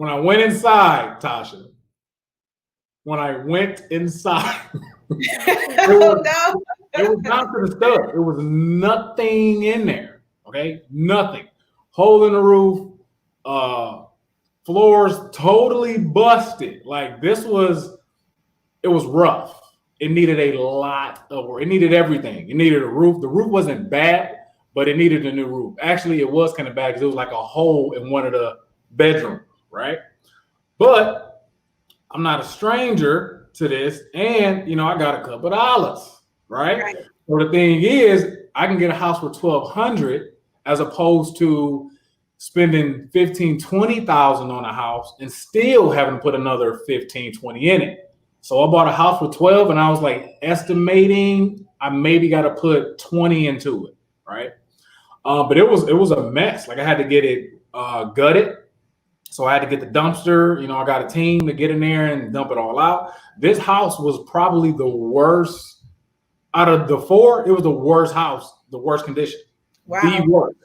Tasha, it was down to the stuff. It was nothing in there. Okay, nothing. Hole in the roof, floors totally busted. Like it was rough. It needed a lot of work. It needed everything. It needed a roof. The roof wasn't bad, but it needed a new roof. Actually, it was kind of bad because it was like a hole in one of the bedrooms, right? But I'm not a stranger to this, and I got a couple of dollars, right? So the thing is, I can get a house for $1,200 as opposed to spending $15,000-$20,000 on a house and still having to put another $15,000-$20,000 in it. So I bought a house for $12,000, and I was like estimating I maybe got to put $20,000 into it, right? But it was a mess. Like I had to get it gutted. So I had to get the dumpster. I got a team to get in there and dump it all out. This house was probably the worst out of the 4. It was the worst house, the worst condition. Wow. The worst.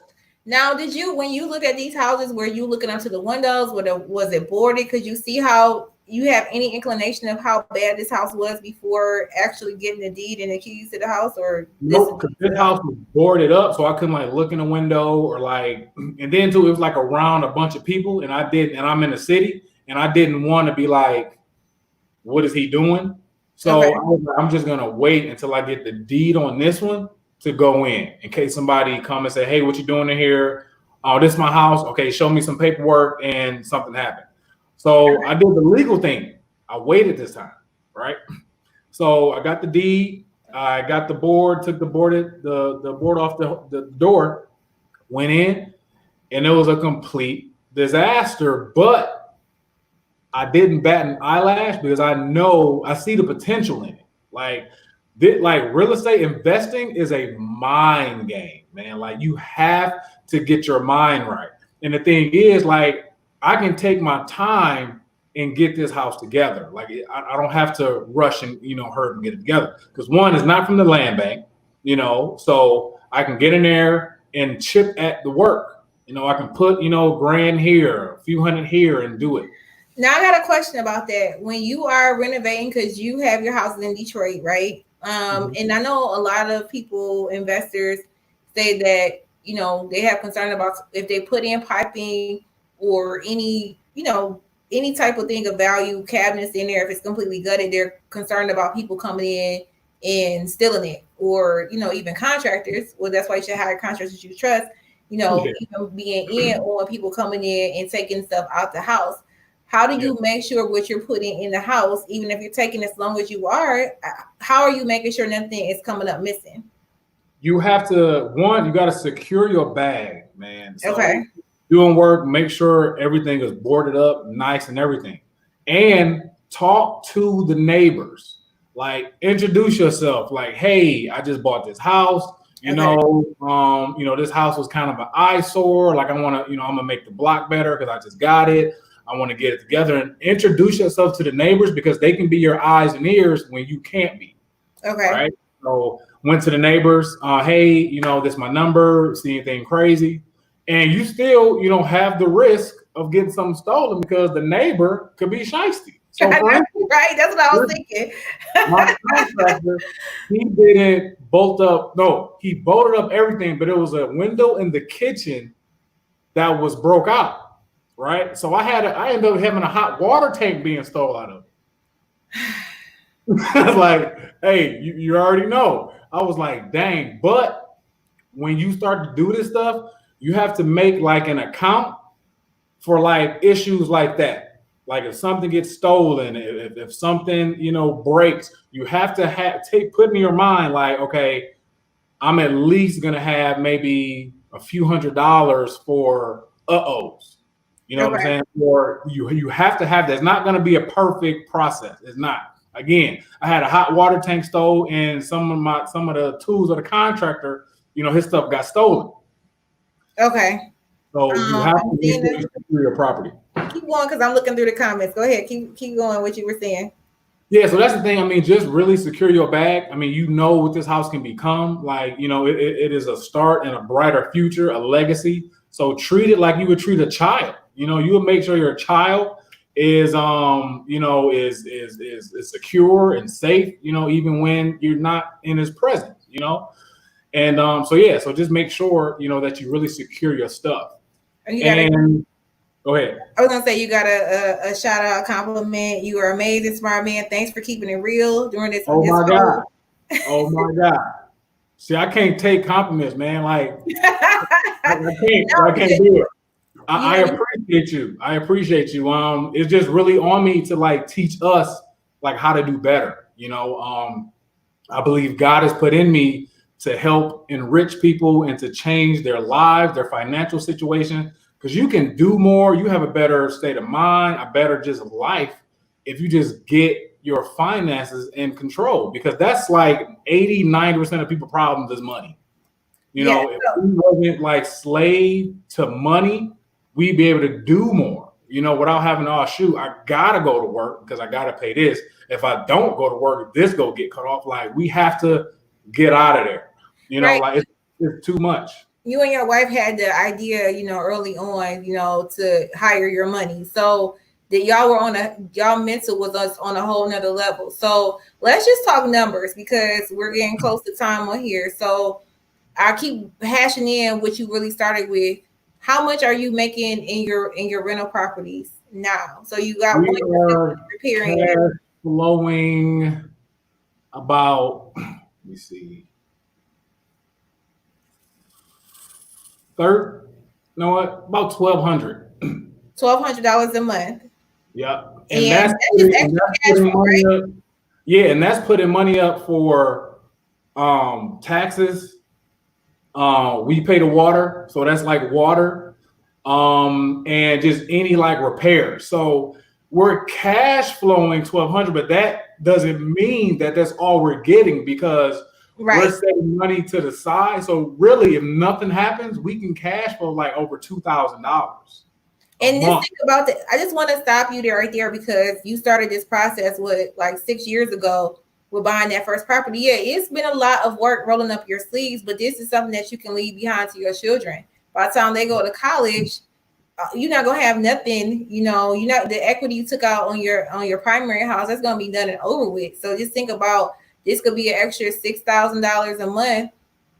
Now, when you look at these houses, were you looking up to the windows? Was it boarded? Could you see how you have any inclination of how bad this house was before actually getting the deed and the keys to the house? Or no, because this house was boarded up, so I couldn't look in the window or and then too, it was around a bunch of people, and I'm in the city, and I didn't want to be like, what is he doing? So I'm just gonna wait until I get the deed on this one to go in case somebody come and say, hey, what you doing in here? Oh, this is my house. Okay, show me some paperwork, and something happened. So I did the legal thing. I waited this time, right? So I got the deed. I got the board. Took the board off the door. Went in, and it was a complete disaster. But I didn't bat an eyelash because I see the potential in it. Like real estate investing is a mind game, man. Like you have to get your mind right. And the thing is, like, I can take my time and get this house together. Like I don't have to rush and hurry and get it together because one is not from the land bank, so I can get in there and chip at the work. I can put grand here, a few hundred here, and do it. Now I got a question about that. When you are renovating, because you have your houses in Detroit, right? And I know a lot of people, investors, say that they have concern about if they put in piping or any type of thing of value, cabinets in there, if it's completely gutted, they're concerned about people coming in and stealing it, or even contractors. Well, that's why you should hire contractors you trust. Even being in on people coming in and taking stuff out the house. How do you make sure what you're putting in the house, even if you're taking as long as you are, how are you making sure nothing is coming up missing? You have to, you got to secure your bag, man. So okay. Doing work, make sure everything is boarded up, nice and everything. And talk to the neighbors. Like introduce yourself. Like, hey, I just bought this house. This house was kind of an eyesore. Like I want to, I'm gonna make the block better because I just got it. I want to get it together, and introduce yourself to the neighbors because they can be your eyes and ears when you can't be. Okay. Right. So went to the neighbors. Hey, this is my number. See anything crazy? And you still, have the risk of getting something stolen because the neighbor could be shiesty. So right. That's what I was thinking. My contractor, he didn't bolt up. No, he bolted up everything, but it was a window in the kitchen that was broke out. Right. So I ended up having a hot water tank being stolen out of it. I was like, hey, you already know. I was like, dang. But when you start to do this stuff, you have to make like an account for like issues like that. Like if something gets stolen, if something, breaks, you have to put in your mind like, okay, I'm at least going to have maybe a few $100s for uh-ohs. You know what I'm saying? Or you have to have that. It's not going to be a perfect process. It's not. Again, I had a hot water tank stole, and some of the tools of the contractor, his stuff got stolen. Okay. So you have to make sure you secure your property. Keep going because I'm looking through the comments. Go ahead. Keep going what you were saying. Yeah, so that's the thing. I mean, just really secure your bag. I mean, what this house can become. Like, it is a start and a brighter future, a legacy. So treat it like you would treat a child. You would make sure your child is is secure and safe, even when you're not in his presence, And so just make sure, that you really secure your stuff. Go ahead. I was gonna say you got a shout out, compliment. You are amazing, smart man. Thanks for keeping it real during this. Oh my God. Oh my God. See, I can't take compliments, man. Like I can't do it. I appreciate you. I appreciate you. It's just really on me to like teach us like how to do better. I believe God has put in me to help enrich people and to change their lives, their financial situation. Because you can do more, you have a better state of mind, a better just life if you just get your finances in control. Because that's like 80-90% of people's problems is money. If we wasn't like slave to money, we'd be able to do more, without having, I gotta go to work because I gotta pay this. If I don't go to work, this go get cut off. Like we have to get out of there. Like it's too much. You and your wife had the idea, early on, to hire your money. So that y'all mental was us on a whole nother level. So let's just talk numbers because we're getting close to time on here. So I keep hashing in what you really started with. How much are you making in your rental properties now? So you got repairing flowing about, let me see. know what? About $1,200. $1,200 a month. Yeah, and And that's that's just extra cash putting flow, money right? up. Yeah, and that's putting money up for taxes. We pay the water, so that's like water, and just any like repair. So we're cash flowing 1,200, but that doesn't mean that that's all we're getting because we're Right. setting money to the side. So really, if nothing happens, we can cash flow like over $2,000 a And just month. think about that. I just want to stop you there right there because you started this process with like 6 years ago with buying that first property. Yeah, it's been a lot of work rolling up your sleeves, but this is something that you can leave behind to your children. By the time they go to college, you're not gonna have nothing. You're not the equity you took out on your primary house. That's gonna be done and over with. So just think about this could be an extra $6,000 a month.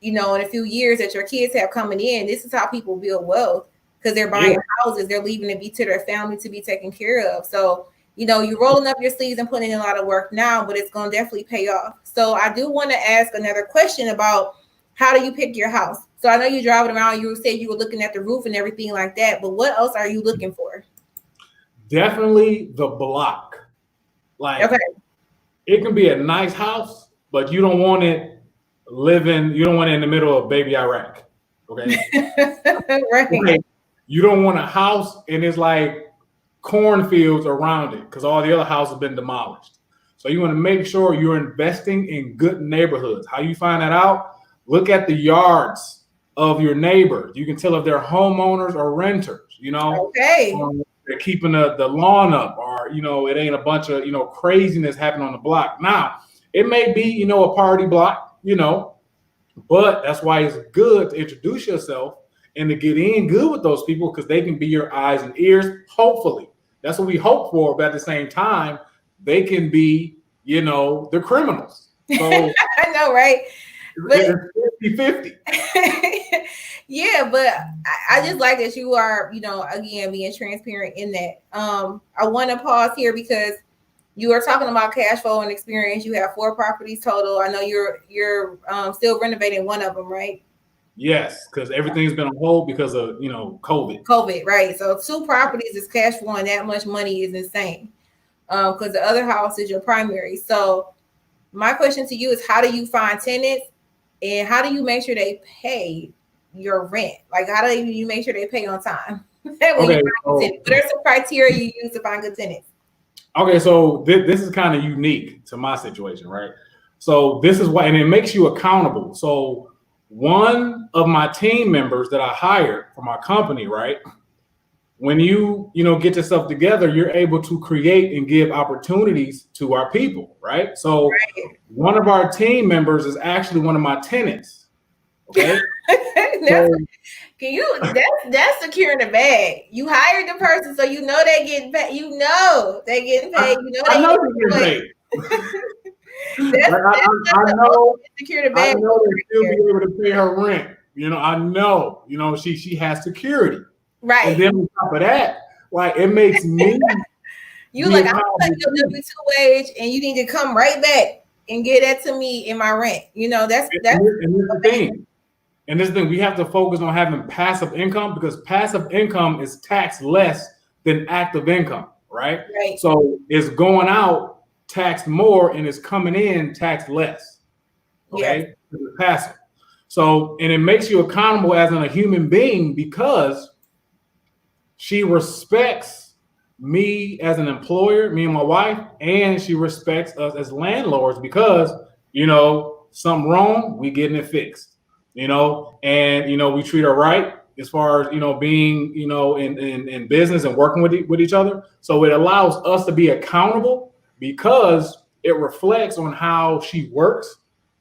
In a few years that your kids have coming in. This is how people build wealth because they're buying houses. They're leaving it be to their family to be taken care of. So you're rolling up your sleeves and putting in a lot of work now, but it's gonna definitely pay off. So I do want to ask another question about how do you pick your house? So I know you're driving around. You said you were looking at the roof and everything like that, but what else are you looking for? Definitely the block. Like Okay. it can be a nice house, but you don't want it you don't want it in the middle of baby Iraq. Okay. Right. Okay. You don't want a house and it's like cornfields around it because all the other houses have been demolished. So you want to make sure you're investing in good neighborhoods. How you find that out? Look at the yards of your neighbors. You can tell if they're homeowners or renters. Okay. They're keeping the lawn up, or it ain't a bunch of craziness happening on the block. Now it may be a party block, but that's why it's good to introduce yourself and to get in good with those people because they can be your eyes and ears. Hopefully, that's what we hope for. But at the same time, they can be, the criminals. So I know, right? But it's 50-50. yeah, but I just like that you are, again, being transparent in that. I want to pause here because you are talking about cash flow and experience. You have 4 properties total. I know you're still renovating one of them, right? Yes, because everything's been on hold because of COVID. COVID, right? So 2 properties is cash flowing that much money is insane. Because the other house is your primary. So my question to you is, how do you find tenants, and how do you make sure they pay your rent? Like, how do you make sure they pay on time? Okay, what are some criteria you use to find good tenants? Okay, so this is kind of unique to my situation, right? So this is why, and it makes you accountable. So one of my team members that I hired for my company, right? When you get yourself together, you're able to create and give opportunities to our people, right? So one of our team members is actually one of my tenants. Okay. That's securing the bag. You hired the person, so they getting paid. They getting paid. I know they're getting paid. I know secure the bag. I know they still be able to pay her rent. I know. She has security. Right. And then on top of that, like it makes me you like I'm paying your W-2 wage, and you need to come right back and get that to me in my rent. That's and this is the thing. And this thing, we have to focus on having passive income because passive income is taxed less than active income, right? Right. So it's going out taxed more and it's coming in taxed less. Okay. Yes. It's passive. So, and it makes you accountable as a human being because she respects me as an employer, me and my wife, and she respects us as landlords because, something wrong, we getting it fixed. And we treat her right as far as being in business and working with each other. So it allows us to be accountable because it reflects on how she works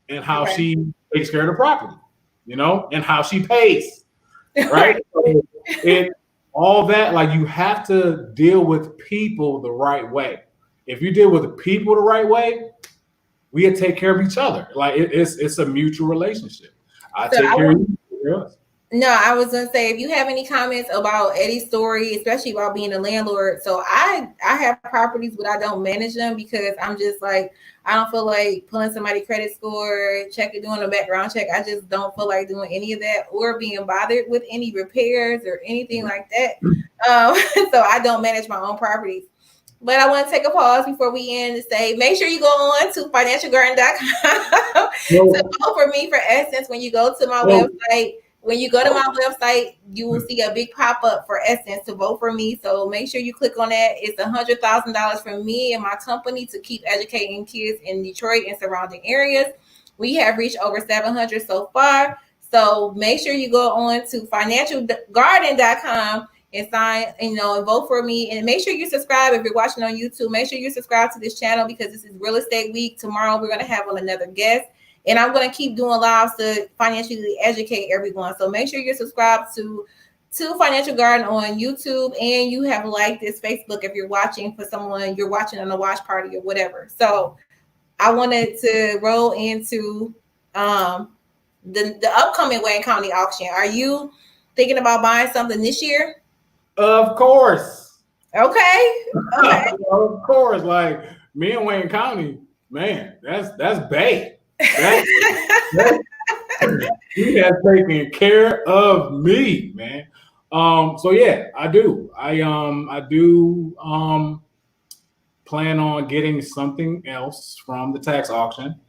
and how she takes care of the property, and how she pays, right? So all that, like you have to deal with people the right way. If you deal with people the right way, we take care of each other. Like it's a mutual relationship. I take care of you. No, I was gonna say if you have any comments about Eddie's story, especially about being a landlord. So I have properties, but I don't manage them because I'm just like I don't feel like pulling somebody's credit score, checking doing a background check. I just don't feel like doing any of that or being bothered with any repairs or anything like that. So I don't manage my own properties. But I want to take a pause before we end to say make sure you go on to financialgarden.com to vote for me for Essence. When you go to my website, you will see a big pop up for Essence to vote for me. So make sure you click on that. It's $100,000 for me and my company to keep educating kids in Detroit and surrounding areas. We have reached over 700 so far. So make sure you go on to financialgarden.com and sign, and vote for me. And make sure you subscribe if you're watching on YouTube. Make sure you subscribe to this channel because this is Real Estate Week. Tomorrow we're going to have another guest. And I'm going to keep doing lives to financially educate everyone. So make sure you're subscribed to Financial Garden on YouTube, and you have liked this Facebook if you're watching for someone you're watching on a watch party or whatever. So I wanted to roll into the upcoming Wayne County auction. Are you thinking about buying something this year? Of course. Okay. Of course. Like me and Wayne County, man, that's bad. He has taken care of me, man. So yeah, I do. I do plan on getting something else from the tax auction.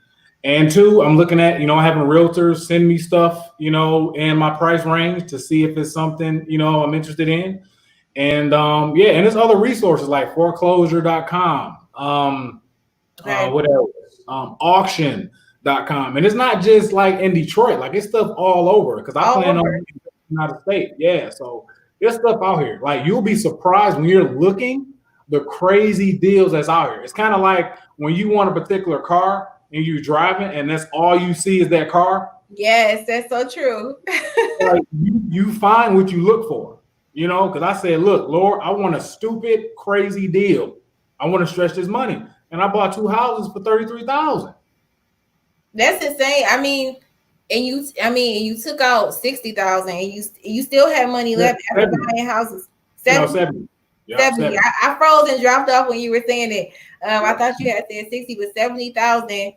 And two, I'm looking at, having realtors send me stuff, in my price range to see if it's something, I'm interested in. And and there's other resources like foreclosure.com. What else? Auction.com. And it's not just like in Detroit, like it's stuff all over because I plan on out of state. Yeah. So there's stuff out here. Like you'll be surprised when you're looking the crazy deals that's out here. It's kind of like when you want a particular car and you're driving and that's all you see is that car. Yes, that's so true. Like you find what you look for, because I said, look, Lord, I want a stupid, crazy deal. I want to stretch this money. And I bought 2 houses for $33,000. That's insane. You took out 60,000 and you still have money left after buying houses. 70. 70. I froze and dropped off when you were saying it. I thought you had said 60, but 70,000.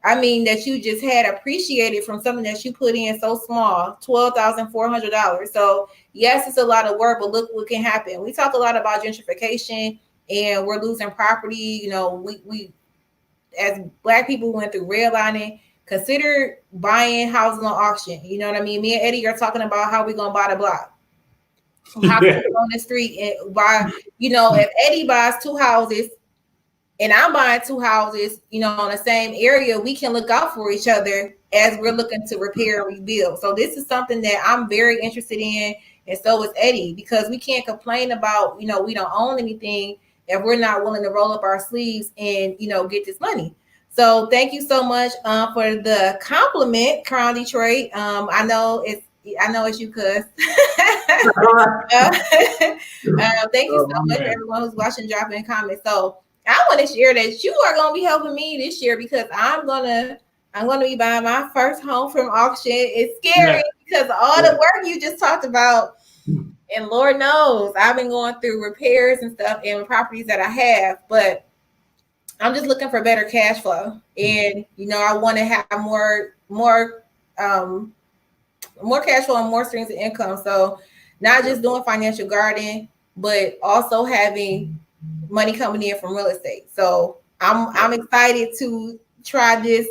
That you just had appreciated from something that you put in so small, $12,400. So yes, it's a lot of work, but look what can happen. We talk a lot about gentrification and we're losing property. We as Black people went through redlining. Consider buying houses on auction. You know what I mean? Me and Eddie are talking about how we're gonna buy the block. Houses on the street and buy. If Eddie buys 2 houses and I'm buying 2 houses, on the same area, we can look out for each other as we're looking to repair and rebuild. So this is something that I'm very interested in, and so is Eddie, because we can't complain about, we don't own anything if we're not willing to roll up our sleeves and, get this money. So thank you so much for the compliment, Crown Detroit. I know it's you, cuz. Thank you so much for everyone who's watching, dropping comments. So I want to share that you are going to be helping me this year because I'm gonna be buying my first home from auction. It's scary because all the work you just talked about, and Lord knows I've been going through repairs and stuff in properties that I have, but I'm just looking for better cash flow, and I want to have more cash flow and more streams of income. So not just doing Financial Garden, but also having money coming in from real estate. So I'm excited to try this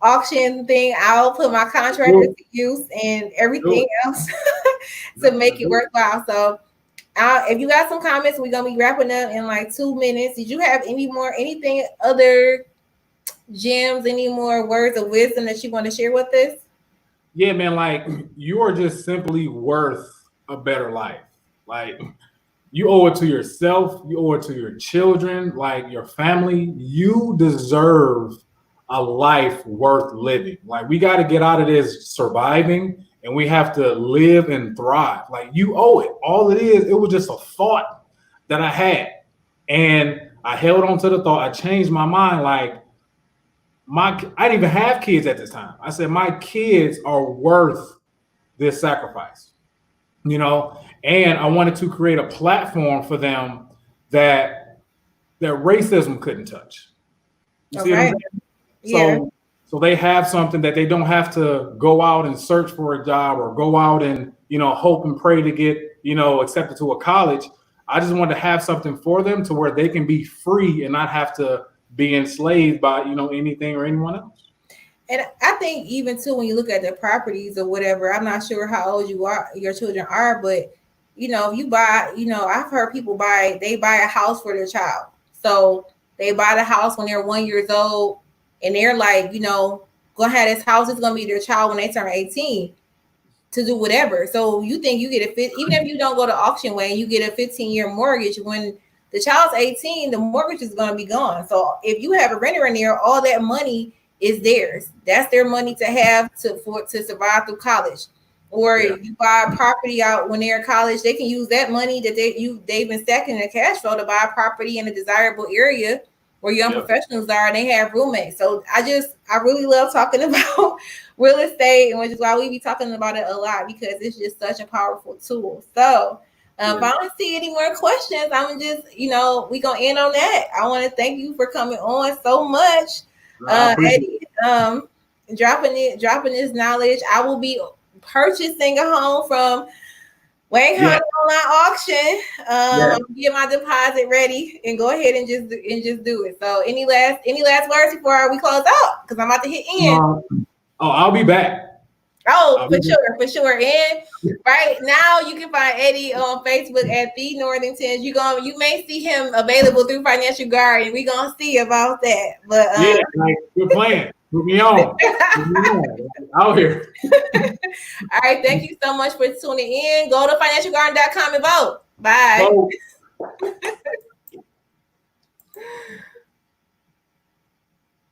auction thing. I'll put my contractor to use and everything else to make it worthwhile. So if you got some comments, we're gonna be wrapping up in like 2 minutes. Did you have anything other gems, any more words of wisdom that you want to share with us? Yeah, man, like you are just simply worth a better life. Like you owe it to yourself, you owe it to your children, like your family. You deserve a life worth living. Like we got to get out of this surviving and we have to live and thrive. Like you owe it. All it is, it was just a thought that I had. And I held on to the thought. I changed my mind. Like I didn't even have kids at this time. I said, my kids are worth this sacrifice, you know, and I wanted to create a platform for them that racism couldn't touch. You see what I'm saying? Yeah. So they have something that they don't have to go out and search for a job or go out and, you know, hope and pray to get, you know, accepted to a college. I just wanted to have something for them to where they can be free and not have to be enslaved by, you know, anything or anyone else. And I think even too, when you look at the properties or whatever, I'm not sure how old your children are, but you know, you buy, you know, I've heard people buy a house for their child. So they buy the house when they're 1 year old, and they're like, you know, gonna have this house is gonna be their child when they turn 18 to do whatever. So you think you get even if you don't go to auction way, you get a 15-year mortgage. When the child's 18, the mortgage is gonna be gone. So if you have a renter in there, all that money is theirs. That's their money to have to survive through college. Or you buy a property out when they're in college, they can use that money that they've been stacking in a cash flow to buy a property in a desirable area where young professionals are, and they have roommates. So I really love talking about real estate, and which is why we be talking about it a lot, because it's just such a powerful tool. So if I don't see any more questions, I'm just, you know, we gonna end on that. I want to thank you for coming on so much, Eddie. Dropping this knowledge. I will be purchasing a home from Wayne County online auction. I'm gonna get my deposit ready and go ahead and just do it. So any last words before we close out? Because I'm about to hit end. I'll be back. For sure. And right now you can find Eddie on Facebook at the Northington. You may see him available through Financial Guard, and we're gonna see about that. But good plan. Put me on. Out here. All right. Thank you so much for tuning in. Go to financialgarden.com and vote. Bye.